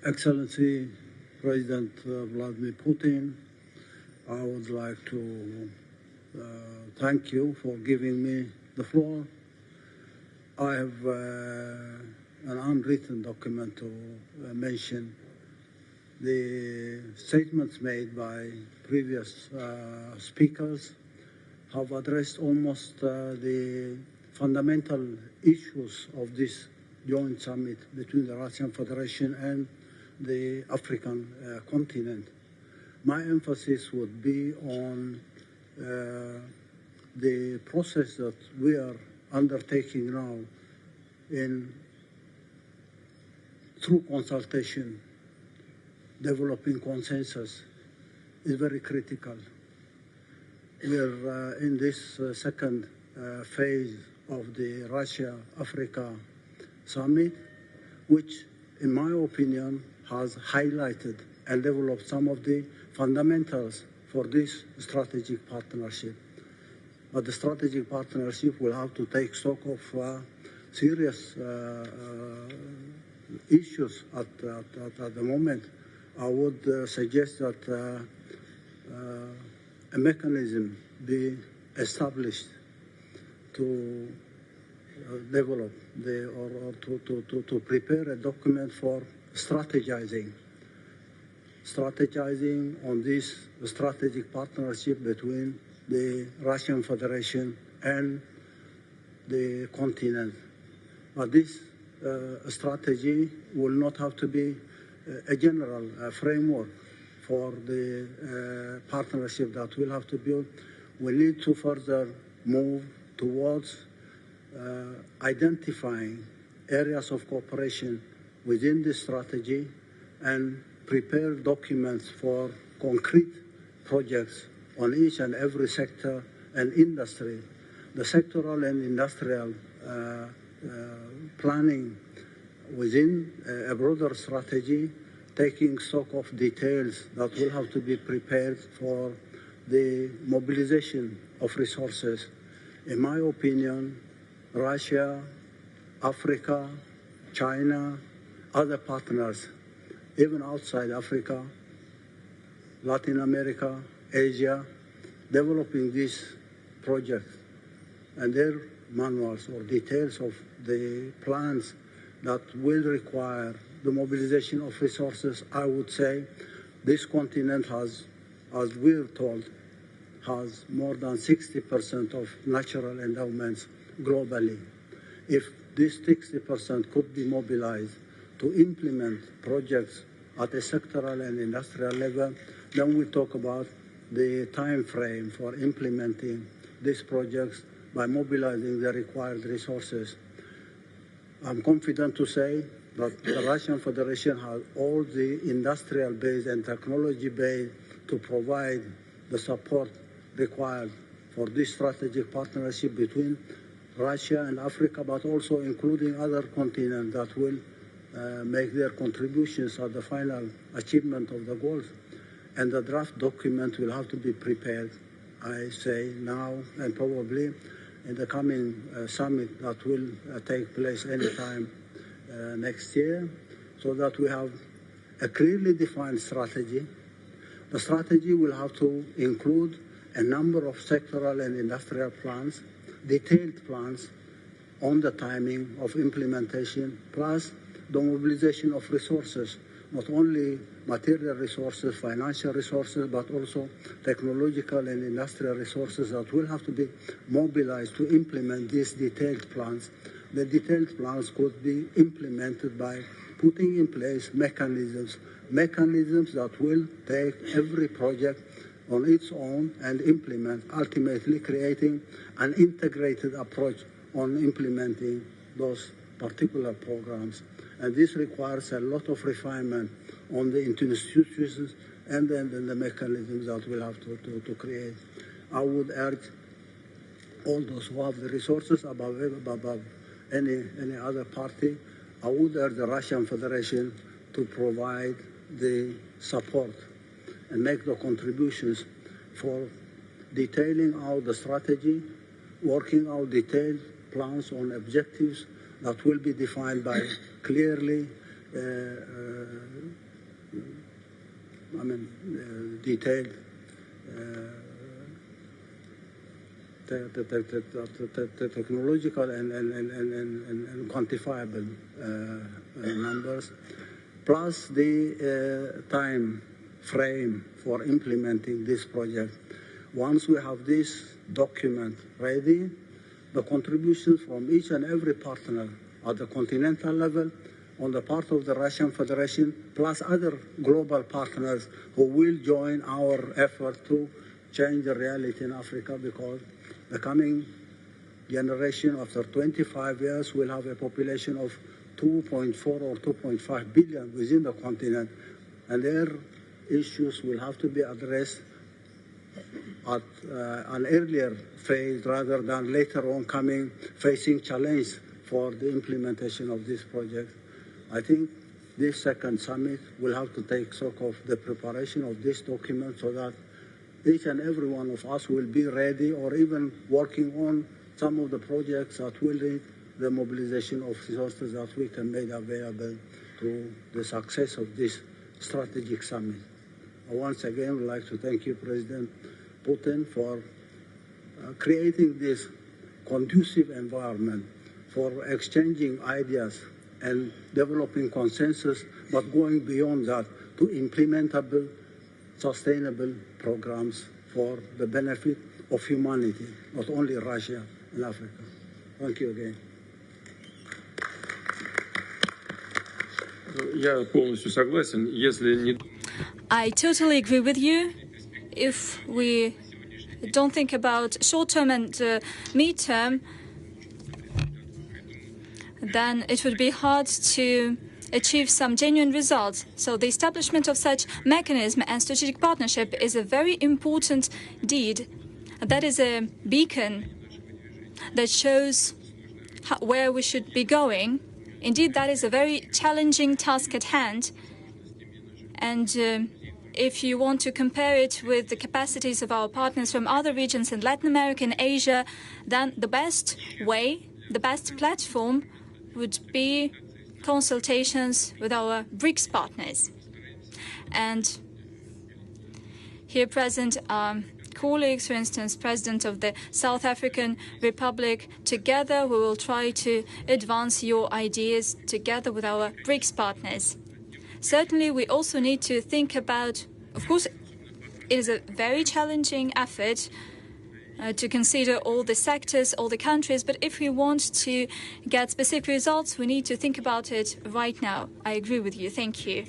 Excellency President Vladimir Putin, I would like to thank you for giving me the floor. I have an unwritten document to mention the statements made by previous speakers have addressed almost the fundamental issues of this joint summit between the Russian Federation and the African continent. My emphasis would be on the process that we are undertaking now through consultation, developing consensus is very critical. We're in this second phase of the Russia-Africa summit, which, in my opinion, has highlighted and developed some of the fundamentals for this strategic partnership. But the strategic partnership will have to take stock of serious issues at the moment. I would suggest that a mechanism be established to develop to prepare a document for strategizing on this strategic partnership between the Russian Federation and the continent. But this strategy will not have to be a general framework for the partnership that we'll have to build. We need to further move towards identifying areas of cooperation within this strategy and prepare documents for concrete projects on each and every sector and industry. The sectoral and industrial planning within a broader strategy, taking stock of details that will have to be prepared for the mobilization of resources. In my opinion, Russia, Africa, China, other partners, even outside Africa, Latin America, Asia, developing these projects and their manuals or details of the plans that will require the mobilization of resources. I would say this continent has, as we're told, has more than 60% of natural endowments globally. If this 60% could be mobilized to implement projects at a sectoral and industrial level, then we talk about the time frame for implementing these projects by mobilizing the required resources. I'm confident to say that the Russian Federation has all the industrial base and technology base to provide the support required for this strategic partnership between Russia and Africa, but also including other continents that will make their contributions at the final achievement of the goals. And the draft document will have to be prepared, I say now, and probably in the coming summit that will take place anytime next year, so that we have a clearly defined strategy. The strategy will have to include a number of sectoral and industrial plans, detailed plans on the timing of implementation, plus the mobilization of resources, not only material resources, financial resources, but also technological and industrial resources that will have to be mobilized to implement these detailed plans. The detailed plans could be implemented by putting in place mechanisms that will take every project on its own and implement, ultimately creating an integrated approach on implementing those particular programs. And this requires a lot of refinement on the institutions and then the mechanisms that we'll have to create. I would urge all those who have the resources above any other party, I would urge the Russian Federation to provide the support and make the contributions for detailing out the strategy, working out detailed plans on objectives that will be defined by clearly detailed the technological and quantifiable numbers, plus the time frame for implementing this project. Once we have this document ready, the contributions from each and every partner at the continental level, on the part of the Russian Federation, plus other global partners who will join our effort to change the reality in Africa, because the coming generation after 25 years will have a population of 2.4 or 2.5 billion within the continent, and their issues will have to be addressed at an earlier phase rather than later on facing challenge for the implementation of this project. I think this second summit will have to take stock of the preparation of this document so that each and every one of us will be ready or even working on some of the projects that will need the mobilization of resources that we can make available to the success of this strategic summit. I once again would like to thank you, President Putin, for creating this conducive environment for exchanging ideas and developing consensus, but going beyond that to implementable, sustainable programs for the benefit of humanity, not only Russia and Africa. Thank you again. Я полностью согласен. Если не... I totally agree with you. If we don't think about short-term and mid-term, then it would be hard to achieve some genuine results. So the establishment of such mechanism and strategic partnership is a very important deed. That is a beacon that shows where we should be going. Indeed, that is a very challenging task at hand. And if you want to compare it with the capacities of our partners from other regions in Latin America and Asia, then the best way, the best platform would be consultations with our BRICS partners. And here present are colleagues, for instance, President of the South African Republic. Together, we will try to advance your ideas together with our BRICS partners. Certainly, we also need to think about, of course, it is a very challenging effort to consider all the sectors, all the countries, but if we want to get specific results, we need to think about it right now. I agree with you. Thank you.